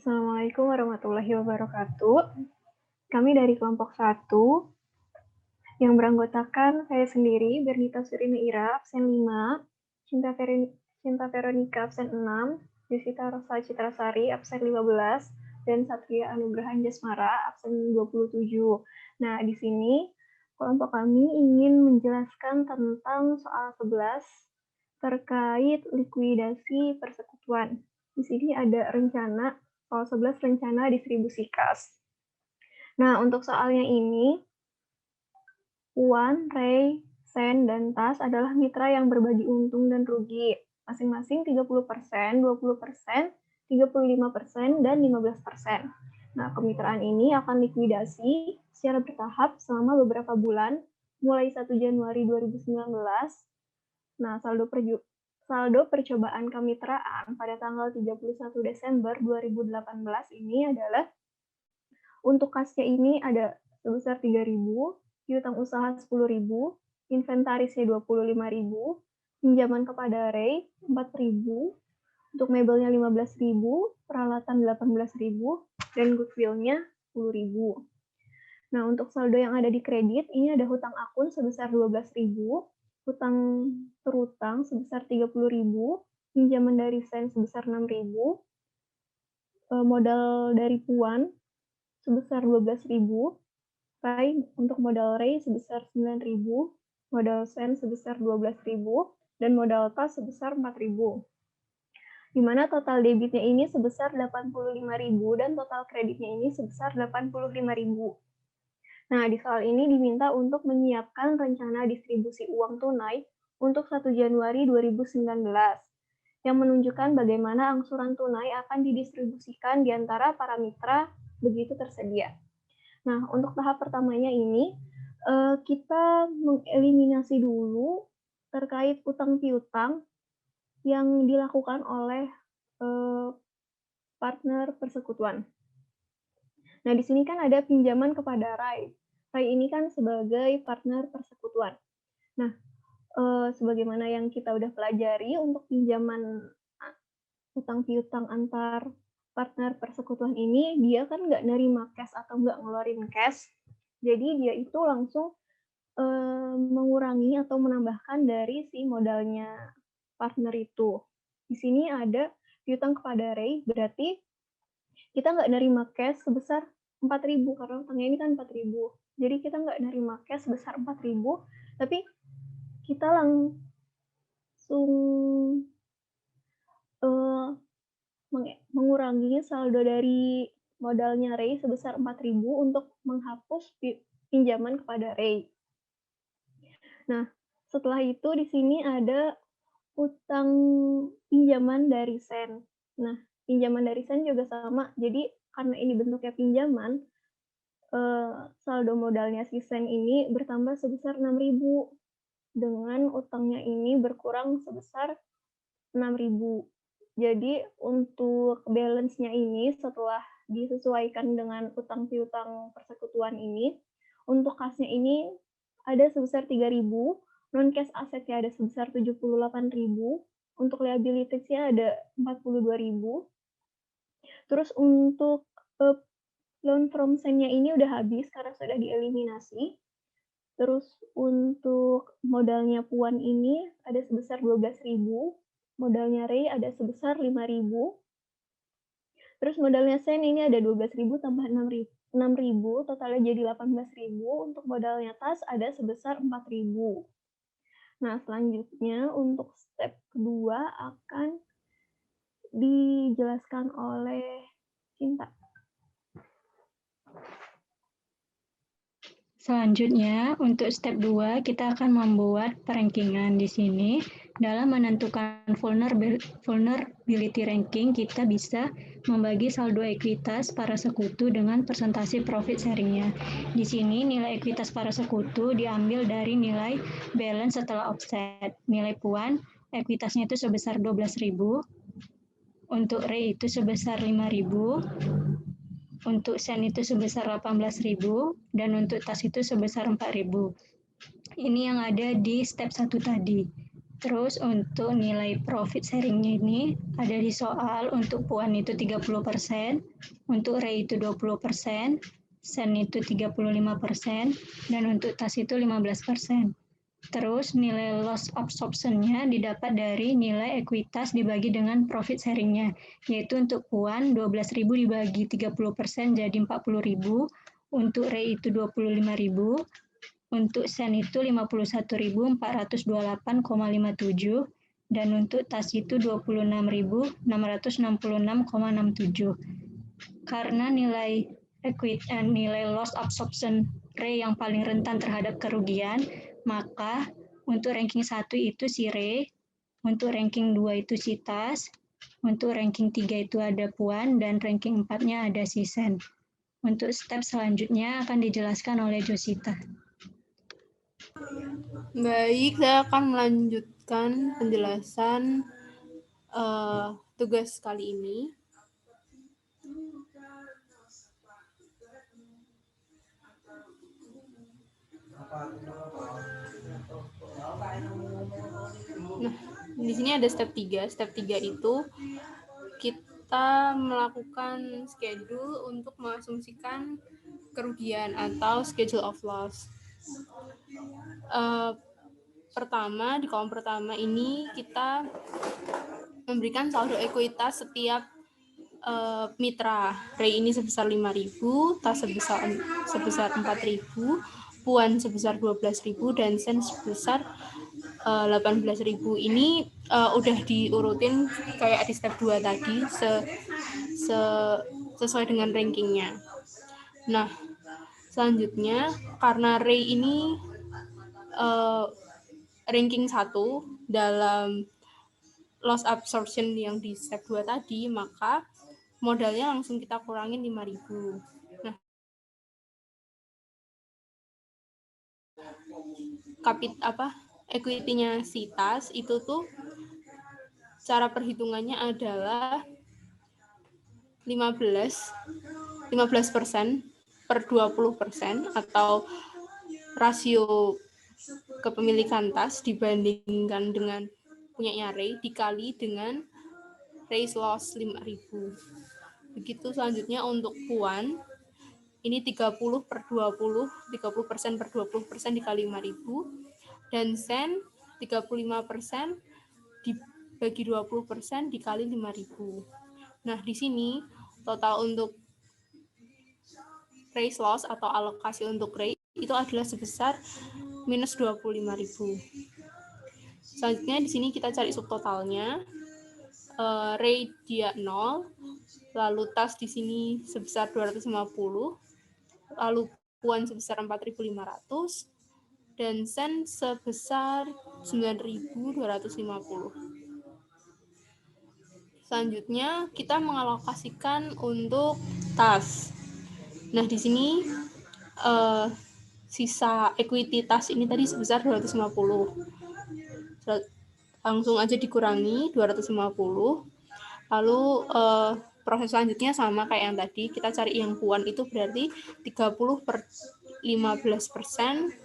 Assalamualaikum warahmatullahi wabarakatuh. Kami dari kelompok 1 yang beranggotakan saya sendiri, Bernita Surina Ira, absen 5, Cinta Veronica, absen 6, Yusita Rosa Citrasari, absen 15, dan Satria Anugraha Anjasmara, absen 27. Nah, di sini kelompok kami ingin menjelaskan tentang soal 11 terkait likuidasi persekutuan. Di sini ada rencana soal 11 rencana distribusi kas. Nah, untuk soalnya ini, Puan, Ray, Sen, dan Tas adalah mitra yang berbagi untung dan rugi, masing-masing 30%, 20%, 35%, dan 15%. Nah, kemitraan ini akan likuidasi secara bertahap selama beberapa bulan, mulai 1 Januari 2019. Nah, saldo percobaan kemitraan pada tanggal 31 Desember 2018 ini adalah untuk kasnya ini ada sebesar 3.000, piutang usaha 10.000, inventarisnya 25.000, pinjaman kepada Ray 4.000, untuk mebelnya 15.000, peralatan 18.000, dan goodwill-nya 10.000. Nah, untuk saldo yang ada di kredit, ini ada hutang akun sebesar 12.000, hutang terutang sebesar 30.000, pinjaman dari Sen sebesar 6.000, modal dari Puan sebesar 12.000, Ray untuk modal Ray sebesar 9.000, modal Sen sebesar 12.000, dan modal Tas sebesar 4.000. Di mana total debitnya ini sebesar 85.000 dan total kreditnya ini sebesar 85.000. Nah, di soal ini diminta untuk menyiapkan rencana distribusi uang tunai untuk 1 Januari 2019 yang menunjukkan bagaimana angsuran tunai akan didistribusikan di antara para mitra begitu tersedia. Nah, untuk tahap pertamanya ini, kita mengeliminasi dulu terkait utang piutang yang dilakukan oleh partner persekutuan. Nah, di sini kan ada pinjaman kepada Ray. Ray ini kan sebagai partner persekutuan. Nah, sebagaimana yang kita udah pelajari untuk pinjaman utang piutang antar partner persekutuan ini, dia kan nggak nerima cash atau nggak ngeluarin cash. Jadi dia itu langsung mengurangi atau menambahkan dari si modalnya partner itu. Di sini ada piutang kepada Ray, berarti kita nggak nerima cash sebesar 4.000 karena utangnya ini kan 4.000. Jadi kita nggak nerima cash sebesar 4.000, tapi kita langsung mengurangi saldo dari modalnya Ray sebesar 4.000 untuk menghapus pinjaman kepada Ray. Nah, setelah itu di sini ada utang pinjaman dari Sen. Nah, pinjaman dari Sen juga sama. Jadi karena ini bentuknya pinjaman, saldo modalnya si Sen ini bertambah sebesar 6.000 dengan utangnya ini berkurang sebesar 6.000. Jadi untuk balance-nya ini setelah disesuaikan dengan utang piutang persekutuan ini, untuk kasnya ini ada sebesar 3.000, non-cash asetnya ada sebesar 78.000, untuk liabilities-nya ada 42.000. Terus untuk loan from Sen-nya ini udah habis karena sudah dieliminasi. Terus untuk modalnya Puan ini ada sebesar 12.000, modalnya Ray ada sebesar 5.000. Terus modalnya Sen ini ada 12.000 tambah 6.000, totalnya jadi 18.000. Untuk modalnya Tas ada sebesar 4.000. Nah, selanjutnya untuk step kedua akan dijelaskan oleh Cinta. Selanjutnya, untuk step 2, kita akan membuat perankingan di sini. Dalam menentukan vulnerability ranking, kita bisa membagi saldo ekuitas para sekutu dengan persentase profit sharing-nya. Di sini, nilai ekuitas para sekutu diambil dari nilai balance setelah offset. Nilai Puan, ekuitasnya itu sebesar 12.000. Untuk Ray itu sebesar 5.000. Untuk Sen itu sebesar 18.000 dan untuk Tas itu sebesar 4.000. Ini yang ada di step 1 tadi. Terus untuk nilai profit sharing-nya ini ada di soal untuk puan itu 30%, untuk Ray itu 20%, Sen itu 35%, dan untuk tas itu 15%. Terus nilai loss absorption-nya didapat dari nilai ekuitas dibagi dengan profit sharing-nya, yaitu untuk puan 12.000 dibagi 30% jadi 40.000, untuk Ray itu 25.000, untuk Sen itu 51.428,57 dan untuk tas itu 26.666,67. Karena nilai loss absorption Ray yang paling rentan terhadap kerugian, maka untuk ranking 1 itu si Ray, untuk ranking 2 itu si tas, untuk ranking 3 itu ada puan, dan ranking 4-nya ada si Sen. Untuk step selanjutnya akan dijelaskan oleh Josita. Baik, saya akan melanjutkan penjelasan tugas kali ini. Nah, di sini ada step 3. Step 3 itu kita melakukan schedule untuk mengasumsikan kerugian atau schedule of loss. Pertama, di kolom pertama ini kita memberikan saldo ekuitas setiap mitra. Ray ini sebesar 5.000, tas sebesar 4.000, puan sebesar 12.000, dan Sen sebesar 18.000. Ini udah diurutin kayak di step 2 tadi, sesuai dengan rankingnya. Nah, selanjutnya karena Ray ini ranking 1 dalam loss absorption yang di step 2 tadi, maka modalnya langsung kita kurangin 5.000. Nah, equity-nya si tas itu tuh cara perhitungannya adalah 15% per 20% atau rasio kepemilikan tas dibandingkan dengan punyanya Ray dikali dengan Ray's loss 5.000. Begitu selanjutnya untuk puan, ini 30% per 20% dikali 5.000, dan Sen 35% dibagi 20% dikali 5.000. Nah, di sini total untuk Ray's loss atau alokasi untuk Ray itu adalah sebesar minus 25.000. Selanjutnya di sini kita cari subtotalnya. Ray dia 0, lalu tas di sini sebesar 250, lalu puan sebesar 4.500, dan Sen sebesar 9.250. Selanjutnya kita mengalokasikan untuk tas. Nah, di sini sisa equity tas ini tadi sebesar 250. Langsung aja dikurangi 250. Lalu proses selanjutnya sama kayak yang tadi, kita cari yang puan itu berarti 30/15%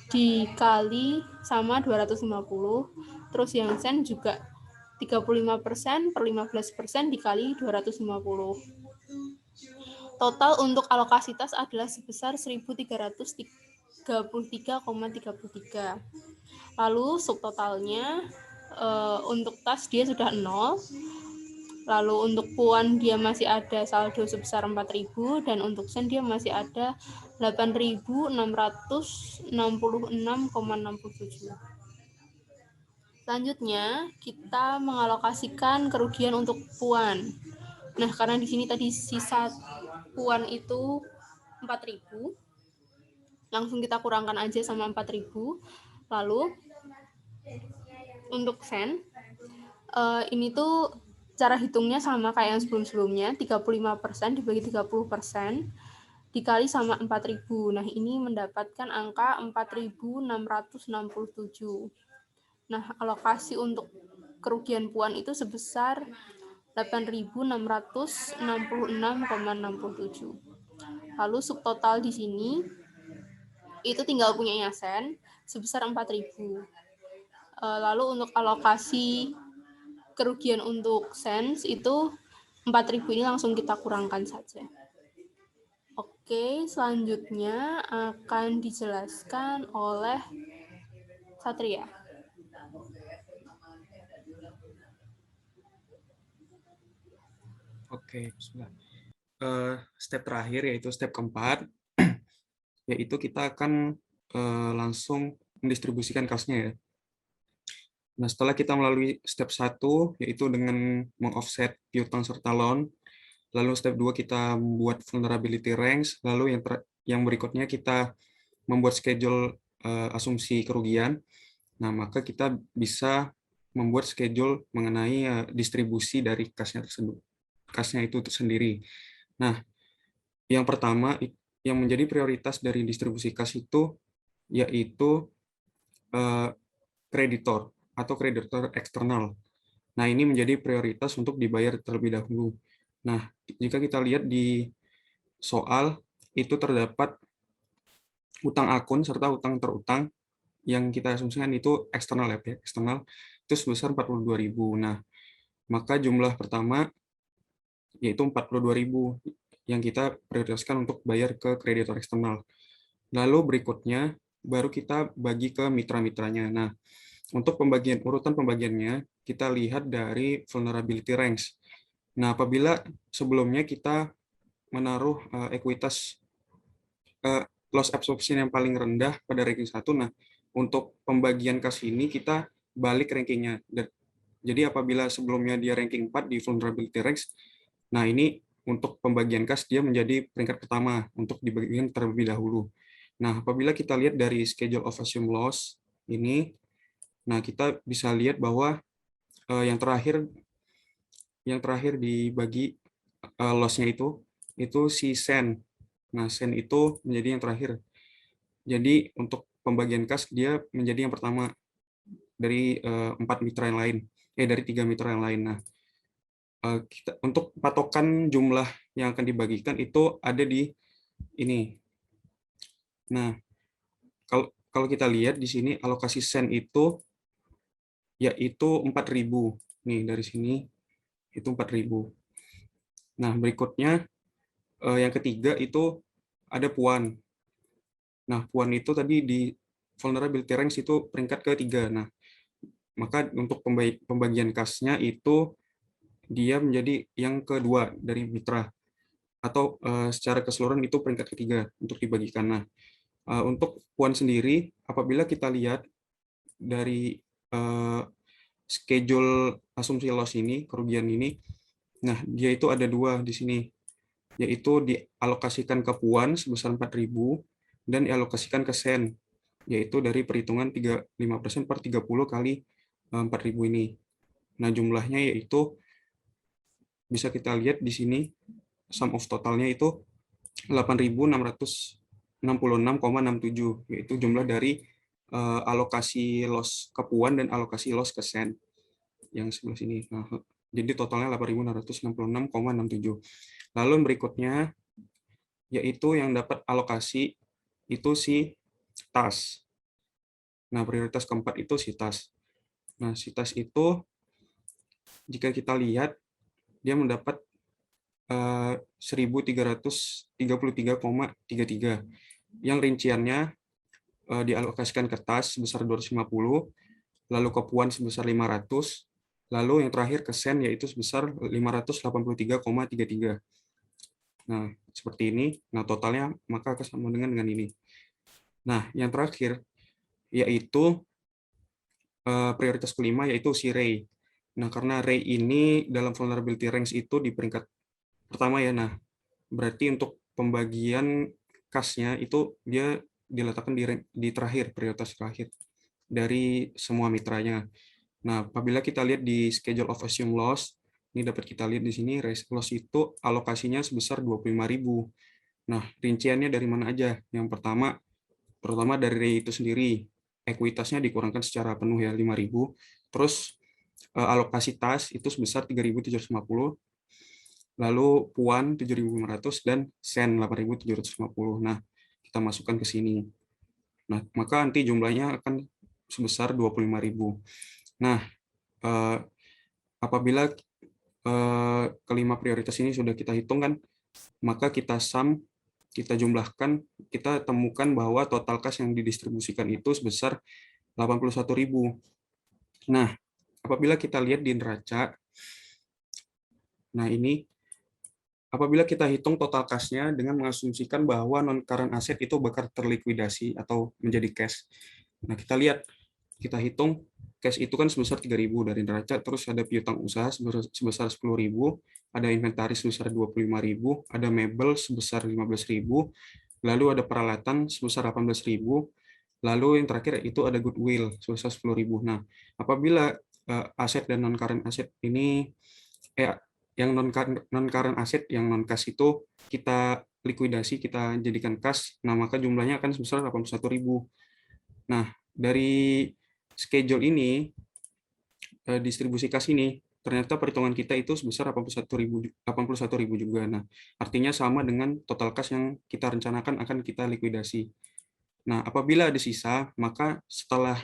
dikali sama 250. Terus yang Sen juga 35%/15% dikali 250. Total untuk alokasi tas adalah sebesar 1.333,33. Lalu subtotalnya untuk tas dia sudah 0. Lalu untuk puan dia masih ada saldo sebesar 4.000, dan untuk Sen dia masih ada 8.666,67. Selanjutnya kita mengalokasikan kerugian untuk puan. Nah, karena di sini tadi sisa puan itu 4.000, langsung kita kurangkan aja sama 4.000. Lalu untuk Sen ini tuh cara hitungnya sama kayak yang sebelum-sebelumnya, 35% dibagi 30% dikali sama 4.000. Nah, ini mendapatkan angka 4.667. Nah, alokasi untuk kerugian puan itu sebesar 8.666,67. Lalu subtotal di sini itu tinggal punyanya Sen sebesar 4.000. Lalu untuk alokasi kerugian untuk SENS itu 4.000 ini langsung kita kurangkan saja. Oke, selanjutnya akan dijelaskan oleh Satria. Oke, bismillah. Step terakhir yaitu step keempat, yaitu kita akan langsung mendistribusikan kasnya ya. Nah, setelah kita melalui step 1, yaitu dengan mengoffset piutang serta loan, lalu step 2 kita membuat vulnerability ranks, lalu yang berikutnya kita membuat schedule asumsi kerugian. Nah, maka kita bisa membuat schedule mengenai distribusi dari kasnya itu sendiri. Nah, yang pertama yang menjadi prioritas dari distribusi kas itu yaitu kreditor atau kreditor eksternal. Nah, ini menjadi prioritas untuk dibayar terlebih dahulu. Nah, jika kita lihat di soal itu terdapat utang akun serta utang terutang yang kita asumsikan itu eksternal ya, eksternal itu sebesar 42.000. Nah, maka jumlah pertama yaitu 42.000 yang kita prioritaskan untuk bayar ke kreditor eksternal. Lalu berikutnya baru kita bagi ke mitra-mitranya. Nah, untuk urutan pembagiannya kita lihat dari vulnerability ranks. Nah, apabila sebelumnya kita menaruh ekuitas loss absorption yang paling rendah pada ranking 1, nah untuk pembagian kas ini kita balik rankingnya. Jadi apabila sebelumnya dia ranking 4 di vulnerability ranks, nah ini untuk pembagian kas dia menjadi peringkat pertama untuk dibagikan terlebih dahulu. Nah, apabila kita lihat dari schedule of assumed loss ini, nah kita bisa lihat bahwa yang terakhir dibagi loss-nya itu si sen. Nah, sen itu menjadi yang terakhir. Jadi untuk pembagian kas dia menjadi yang pertama dari 4 mitra yang lain, dari 3 mitra yang lain. Nah, untuk patokan jumlah yang akan dibagikan itu ada di ini. Nah, kalau kita lihat di sini alokasi sen itu yaitu 4.000. Nih dari sini itu 4.000. Nah, berikutnya yang ketiga itu ada puan. Nah, puan itu tadi di vulnerability ranks itu peringkat ketiga. Nah, maka untuk pembagian kasnya itu dia menjadi yang kedua dari mitra, atau secara keseluruhan itu peringkat ketiga untuk dibagikan. Nah, untuk puan sendiri, apabila kita lihat dari schedule asumsi loss ini, kerugian ini, nah dia itu ada dua di sini, yaitu dialokasikan ke puan sebesar 4.000 dan dialokasikan ke sen, yaitu dari perhitungan 5% per 30 kali 4.000 ini. Nah, jumlahnya yaitu bisa kita lihat di sini sum of totalnya itu 8.666,67, yaitu jumlah dari alokasi loss ke puan dan alokasi loss ke sen yang sebelah sini. Nah, jadi totalnya 8.666,67. Lalu berikutnya yaitu yang dapat alokasi itu si tas. Nah, prioritas keempat itu si tas. Nah, si tas itu jika kita lihat dia mendapat 1.333,33 yang rinciannya dialokasikan ke tas sebesar 250, lalu ke puan sebesar 500, lalu yang terakhir ke sen yaitu sebesar 583,33. Nah, seperti ini. Nah, totalnya maka akan sama dengan ini. Nah, yang terakhir yaitu prioritas kelima yaitu si Ray. Nah, karena Ray ini dalam vulnerability ranks itu di peringkat pertama ya. Nah, berarti untuk pembagian kasnya itu dia diletakkan di terakhir, prioritas terakhir dari semua mitranya. Nah, apabila kita lihat di schedule of assumed loss, ini dapat kita lihat di sini loss itu alokasinya sebesar 25.000. Nah, rinciannya dari mana aja? Yang pertama dari Ray itu sendiri, ekuitasnya dikurangkan secara penuh ya 5.000. Terus alokasi tas itu sebesar 3.750. Lalu puan 7.500 dan sen 8.750. Nah, kita masukkan ke sini. Nah, maka nanti jumlahnya akan sebesar 25.000. Nah, apabila kelima prioritas ini sudah kita hitung kan, maka kita jumlahkan, kita temukan bahwa total kas yang didistribusikan itu sebesar 81.000. Nah, apabila kita lihat di neraca, nah ini apabila kita hitung total kasnya dengan mengasumsikan bahwa non-current asset itu bakal terlikuidasi atau menjadi cash. Nah, kita lihat, kita hitung cash itu kan sebesar 3.000 dari neraca, terus ada piutang usaha sebesar 10.000, ada inventaris sebesar 25.000, ada mebel sebesar 15.000, lalu ada peralatan sebesar 18.000, lalu yang terakhir itu ada goodwill sebesar 10.000. Nah, apabila aset dan non-current asset ini yang non-current asset, yang non-cash itu kita likuidasi, kita jadikan cash, nah maka jumlahnya akan sebesar 81.000. Nah, dari schedule ini, distribusi kas ini, ternyata perhitungan kita itu sebesar 81.000 juga. Nah, artinya sama dengan total kas yang kita rencanakan akan kita likuidasi. Nah, apabila ada sisa, maka setelah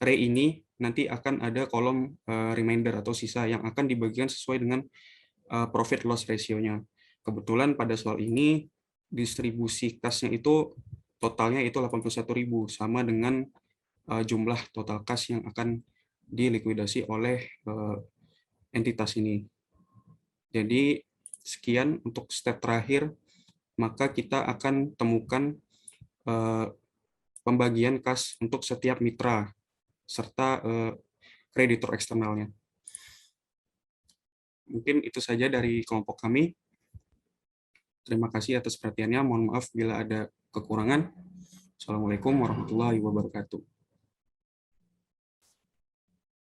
array ini nanti akan ada kolom remainder atau sisa yang akan dibagikan sesuai dengan profit loss ratio-nya. Kebetulan pada soal ini distribusi kasnya itu totalnya itu 81.000, sama dengan jumlah total kas yang akan dilikuidasi oleh entitas ini. Jadi sekian untuk step terakhir, maka kita akan temukan pembagian kas untuk setiap mitra serta kreditor eksternalnya. Mungkin itu saja dari kelompok kami. Terima kasih atas perhatiannya. Mohon maaf bila ada kekurangan. Assalamualaikum warahmatullahi wabarakatuh.